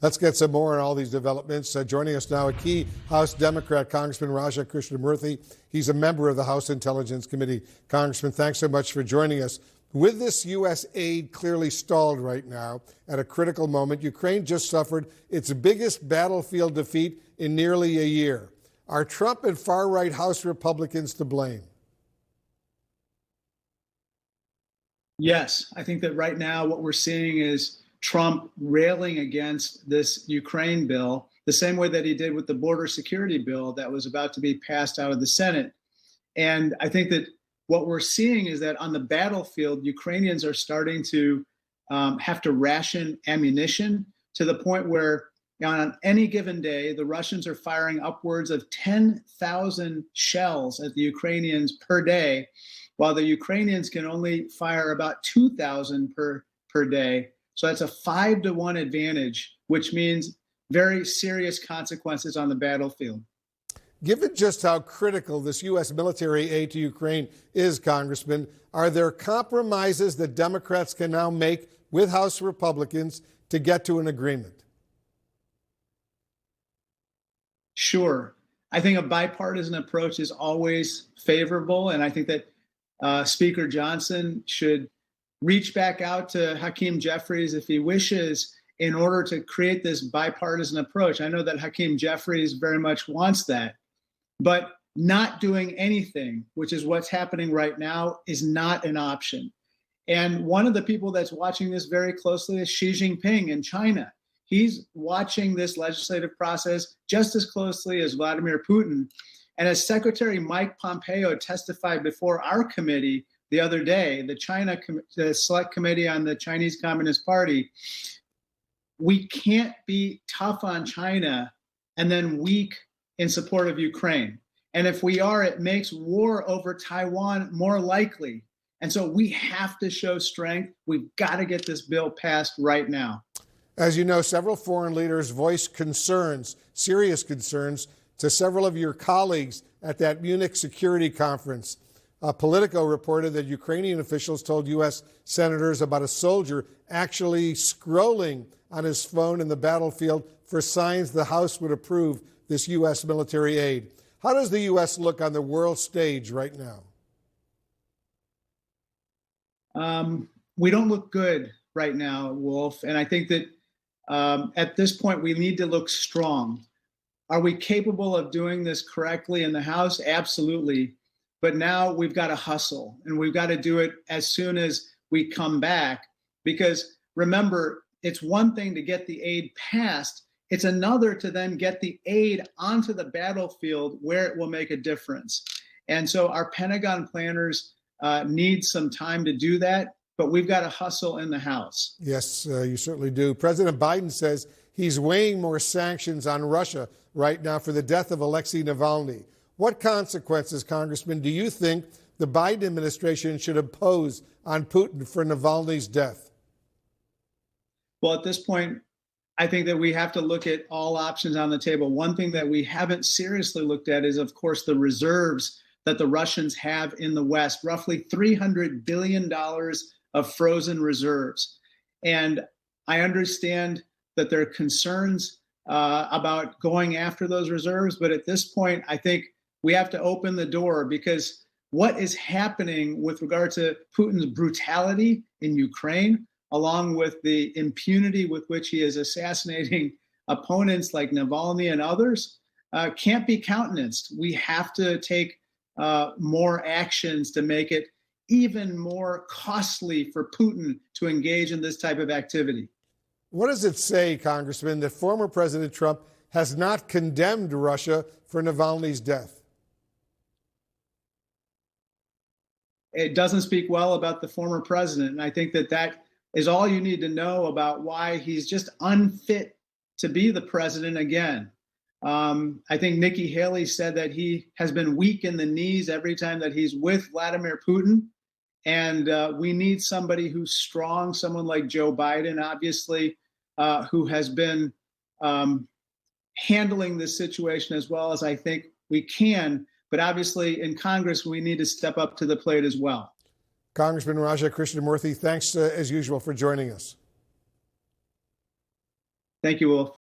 Let's get some more on all these developments. Joining us now, a key House Democrat, Congressman Raja Krishnamoorthi. He's a member of the House Intelligence Committee. Congressman, thanks so much for joining us. With this U.S. aid clearly stalled right now at a critical moment, Ukraine just suffered its biggest battlefield defeat in nearly a year. Are Trump and far-right House Republicans to blame? Yes, I think that right now what we're seeing is Trump railing against this Ukraine bill the same way that he did with the border security bill that was about to be passed out of the Senate. And I think that what we're seeing is that on the battlefield, Ukrainians are starting to have to ration ammunition to the point where on any given day, the Russians are firing upwards of 10,000 shells at the Ukrainians per day, while the Ukrainians can only fire about 2,000 per day. So that's a 5-to-1 advantage, which means very serious consequences on the battlefield. Given just how critical this U.S. military aid to Ukraine is, Congressman, are there compromises that Democrats can now make with House Republicans to get to an agreement? Sure. I think a bipartisan approach is always favorable, and I think that Speaker Johnson should reach back out to Hakeem Jeffries if he wishes in order to create this bipartisan approach. I know that Hakeem Jeffries very much wants that, but not doing anything, which is what's happening right now, is not an option. And one of the people that's watching this very closely is Xi Jinping in China. He's watching this legislative process just as closely as Vladimir Putin. And as Secretary Mike Pompeo testified before our committee the other day, the Select Committee on the Chinese Communist Party, we can't be tough on China and then weak in support of Ukraine. And if we are, it makes war over Taiwan more likely. And so we have to show strength. We've got to get this bill passed right now. As you know, several foreign leaders voiced concerns, serious concerns, to several of your colleagues at that Munich security conference. Politico reported that Ukrainian officials told U.S. senators about a soldier actually scrolling on his phone in the battlefield for signs the House would approve this U.S. military aid. How does the U.S. look on the world stage right now? We don't look good right now, Wolf. And I think that at this point, we need to look strong. Are we capable of doing this correctly in the House? Absolutely. But now we've got to hustle, and we've got to do it as soon as we come back. Because remember, it's one thing to get the aid passed. It's another to then get the aid onto the battlefield where it will make a difference. And so our Pentagon planners need some time to do that, but we've got to hustle in the House. Yes, you certainly do. President Biden says he's weighing more sanctions on Russia right now for the death of Alexei Navalny. What consequences, Congressman, do you think the Biden administration should impose on Putin for Navalny's death? Well, at this point, I think that we have to look at all options on the table. One thing that we haven't seriously looked at is, of course, the reserves that the Russians have in the West, roughly $300 billion of frozen reserves. And I understand that there are concerns about going after those reserves. But at this point, I think we have to open the door, because what is happening with regard to Putin's brutality in Ukraine, along with the impunity with which he is assassinating opponents like Navalny and others, can't be countenanced. We have to take more actions to make it even more costly for Putin to engage in this type of activity. What does it say, Congressman, that former President Trump has not condemned Russia for Navalny's death? It doesn't speak well about the former president. And I think that that is all you need to know about why he's just unfit to be the president again. I think Nikki Haley said that he has been weak in the knees every time that he's with Vladimir Putin. And we need somebody who's strong, someone like Joe Biden, obviously, who has been handling this situation as well as I think we can. But obviously, in Congress, we need to step up to the plate as well. Congressman Raja Krishnamoorthi, thanks as usual for joining us. Thank you, Wolf.